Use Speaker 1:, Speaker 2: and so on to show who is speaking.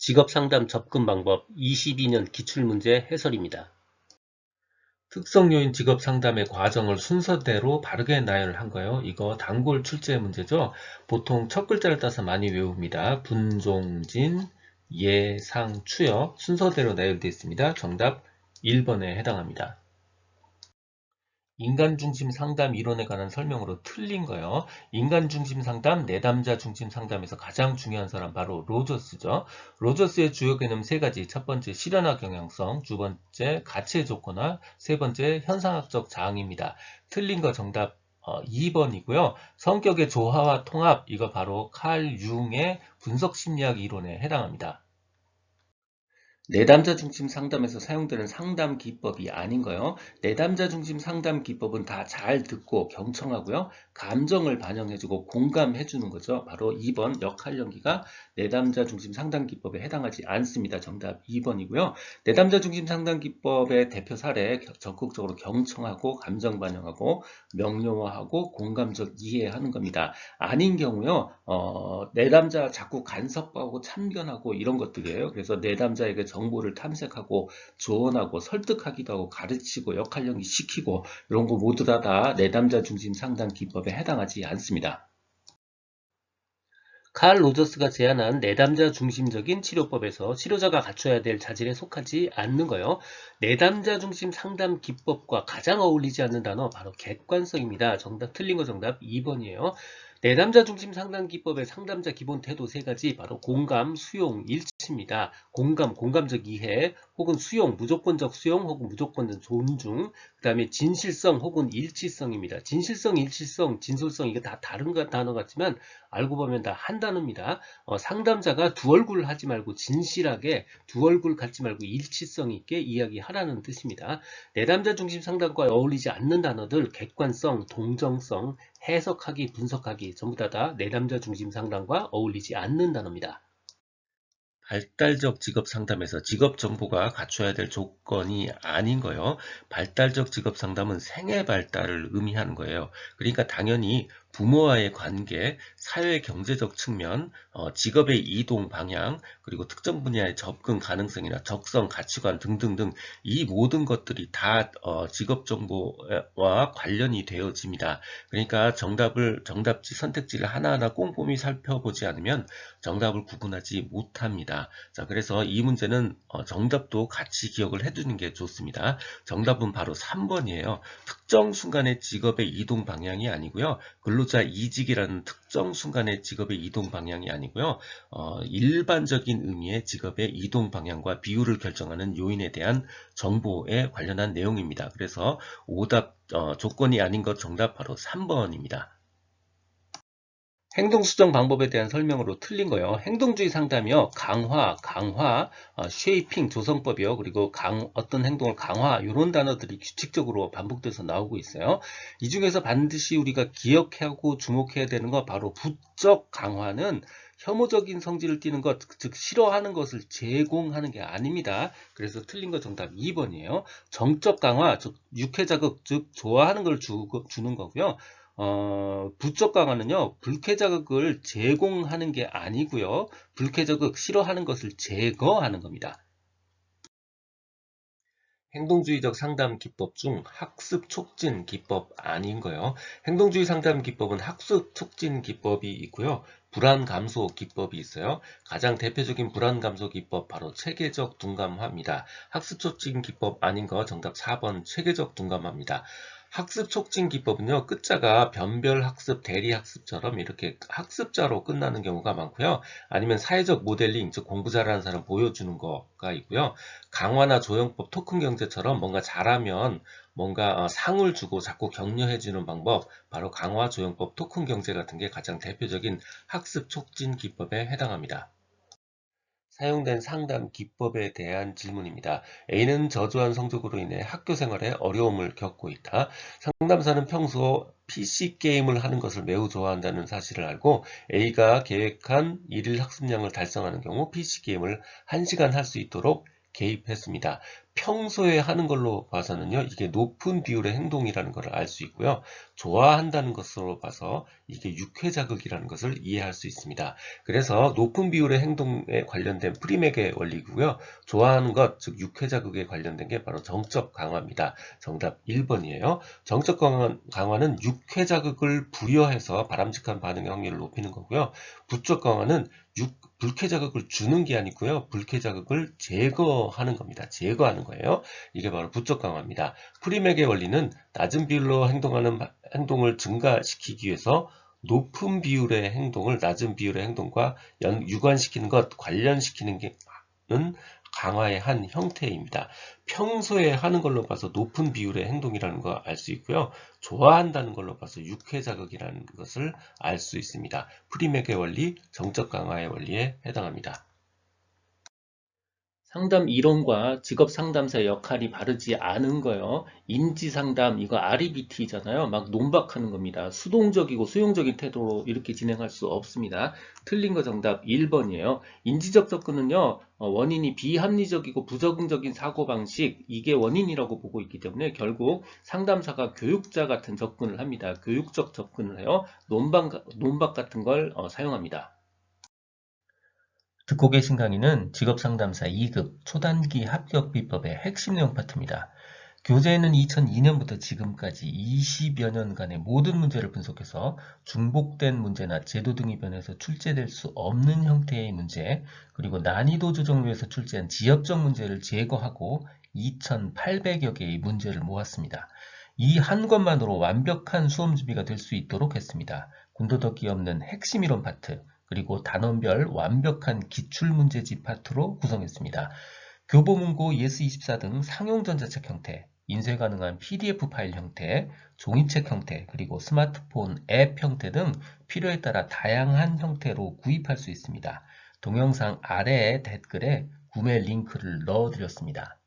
Speaker 1: 직업상담 접근 방법 22년 기출문제 해설입니다. 특성요인 직업상담의 과정을 순서대로 바르게 나열을 한 거예요. 이거 단골 출제 문제죠. 보통 첫 글자를 따서 많이 외웁니다. 분종진, 예상, 추역 순서대로 나열되어 있습니다. 정답 1번에 해당합니다. 인간중심 상담 이론에 관한 설명으로 틀린 거예요. 인간중심 상담, 내담자 중심 상담에서 가장 중요한 사람 바로 로저스죠. 로저스의 주요 개념 세 가지. 첫 번째 실현화 경향성, 두 번째 가치의 조건화, 세 번째 현상학적 자항입니다. 틀린 거 정답 2번이고요. 성격의 조화와 통합, 이거 바로 칼 융의 분석심리학 이론에 해당합니다. 내담자 중심 상담에서 사용되는 상담 기법이 아닌 거요. 내담자 중심 상담 기법은 다 잘 듣고 경청하고요. 감정을 반영해주고 공감해주는 거죠. 바로 2번 역할 연기가 내담자 중심 상담 기법에 해당하지 않습니다. 정답 2번이고요. 내담자 중심 상담 기법의 대표 사례 적극적으로 경청하고 감정 반영하고 명료화하고 공감적 이해하는 겁니다. 아닌 경우요. 내담자 자꾸 간섭하고 참견하고 이런 것들이에요. 그래서 내담자에게 정보를 탐색하고 조언하고 설득하기도 하고 가르치고 역할 연기시키고 이런 거 모두 다 내담자 중심 상담 기법에 해당하지 않습니다. 칼 로저스가 제안한 내담자 중심적인 치료법에서 치료자가 갖춰야 될 자질에 속하지 않는 거예요. 내담자 중심 상담 기법과 가장 어울리지 않는 단어 바로 객관성입니다. 정답 틀린 거 정답 2번이에요. 내담자 중심 상담 기법의 상담자 기본 태도 세 가지 바로 공감, 수용, 일치입니다. 공감, 공감적 이해 혹은 수용, 무조건적 수용 혹은 무조건적 존중, 그 다음에 진실성 혹은 일치성입니다. 진실성, 일치성, 진솔성 이거 다 다른 단어 같지만 알고 보면 다 한 단어입니다. 상담자가 두 얼굴 하지 말고 진실하게 두 얼굴 갖지 말고 일치성 있게 이야기하라는 뜻입니다. 내담자 중심 상담과 어울리지 않는 단어들 객관성, 동정성, 해석하기, 분석하기 전부 다 내담자 중심 상담과 어울리지 않는 단어입니다. 발달적 직업 상담에서 직업 정보가 갖춰야 될 조건이 아닌 거예요. 발달적 직업 상담은 생애 발달을 의미하는 거예요. 그러니까 당연히 부모와의 관계, 사회 경제적 측면, 직업의 이동 방향, 그리고 특정 분야의 접근 가능성이나 적성, 가치관 등등등 이 모든 것들이 다 직업 정보와 관련이 되어집니다. 그러니까 정답지 선택지를 하나하나 꼼꼼히 살펴보지 않으면 정답을 구분하지 못합니다. 자, 그래서 이 문제는 정답도 같이 기억을 해두는 게 좋습니다. 정답은 바로 3번이에요. 특정 순간의 직업의 이동 방향이 아니고요. 근로자 이직이라는 특정 순간의 직업의 이동 방향이 아니고요. 일반적인 의미의 직업의 이동 방향과 비율을 결정하는 요인에 대한 정보에 관련한 내용입니다. 그래서 오답 조건이 아닌 것 정답 바로 3번입니다. 행동 수정 방법에 대한 설명으로 틀린 거예요. 행동주의 상담이요. 강화, 쉐이핑 조성법이요. 그리고 어떤 행동을 강화 이런 단어들이 규칙적으로 반복돼서 나오고 있어요. 이 중에서 반드시 우리가 기억하고 주목해야 되는 거 바로 부적 강화는 혐오적인 성질을 띠는 것, 즉 싫어하는 것을 제공하는 게 아닙니다. 그래서 틀린 거 정답 2번이에요. 정적 강화, 즉 육해자극, 즉 좋아하는 걸 주는 거고요. 부적 강화는요, 불쾌 자극을 제공하는 게 아니고요. 불쾌 자극 싫어하는 것을 제거하는 겁니다. 행동주의적 상담 기법 중 학습 촉진 기법 아닌 거예요. 행동주의 상담 기법은 학습 촉진 기법이 있고요. 불안 감소 기법이 있어요. 가장 대표적인 불안 감소 기법 바로 체계적 둔감화입니다. 학습 촉진 기법 아닌 거 정답 4번 체계적 둔감화입니다. 학습 촉진 기법은요, 끝자가 변별학습, 대리학습처럼 이렇게 학습자로 끝나는 경우가 많고요. 아니면 사회적 모델링, 즉 공부 잘하는 사람 보여주는 거가 있고요. 강화나 조형법, 토큰 경제처럼 뭔가 잘하면 뭔가 상을 주고 자꾸 격려해주는 방법, 바로 강화, 조형법, 토큰 경제 같은 게 가장 대표적인 학습 촉진 기법에 해당합니다. 사용된 상담 기법에 대한 질문입니다. A는 저조한 성적으로 인해 학교 생활에 어려움을 겪고 있다. 상담사는 평소 PC게임을 하는 것을 매우 좋아한다는 사실을 알고 A가 계획한 일일 학습량을 달성하는 경우 PC게임을 1시간 할 수 있도록 개입했습니다. 평소에 하는 걸로 봐서는요, 이게 높은 비율의 행동이라는 것을 알 수 있고요. 좋아한다는 것으로 봐서 이게 육회자극이라는 것을 이해할 수 있습니다. 그래서 높은 비율의 행동에 관련된 프리맥의 원리고요. 좋아하는 것, 즉 육회자극에 관련된 게 바로 정적 강화입니다. 정답 1번이에요. 정적 강화는 육회자극을 부여해서 바람직한 반응의 확률을 높이는 거고요. 부적 강화는 불쾌자극을 주는 게 아니고요. 불쾌자극을 제거하는 겁니다. 제거하는 거예요. 이게 바로 부적 강화입니다. 프리맥의 원리는 낮은 비율로 행동을 증가시키기 위해서 높은 비율의 행동을 낮은 비율의 행동과 유관시키는 것, 관련시키는 게는 강화의 한 형태입니다. 평소에 하는 걸로 봐서 높은 비율의 행동이라는 거 알 수 있고요. 좋아한다는 걸로 봐서 육회자극이라는 것을 알 수 있습니다. 프리맥의 원리, 정적 강화의 원리에 해당합니다. 상담 이론과 직업 상담사의 역할이 바르지 않은 거요. 인지 상담, 이거 REBT잖아요. 막 논박하는 겁니다. 수동적이고 수용적인 태도로 이렇게 진행할 수 없습니다. 틀린 거 정답 1번이에요. 인지적 접근은요, 원인이 비합리적이고 부적응적인 사고방식, 이게 원인이라고 보고 있기 때문에 결국 상담사가 교육자 같은 접근을 합니다. 교육적 접근을 해요. 논박 같은 걸 사용합니다. 듣고 계신 강의는 직업상담사 2급 초단기 합격 비법의 핵심 내용 파트입니다. 교재에는 2002년부터 지금까지 20여 년간의 모든 문제를 분석해서 중복된 문제나 제도 등이 변해서 출제될 수 없는 형태의 문제, 그리고 난이도 조정을 위해서 출제한 지역적 문제를 제거하고 2,800여 개의 문제를 모았습니다. 이 한 것만으로 완벽한 수험 준비가 될 수 있도록 했습니다. 군더더기 없는 핵심 이론 파트, 그리고 단원별 완벽한 기출문제집 파트로 구성했습니다. 교보문고 예스24 등 상용 전자책 형태, 인쇄 가능한 PDF 파일 형태, 종이책 형태, 그리고 스마트폰 앱 형태 등 필요에 따라 다양한 형태로 구입할 수 있습니다. 동영상 아래의 댓글에 구매 링크를 넣어드렸습니다.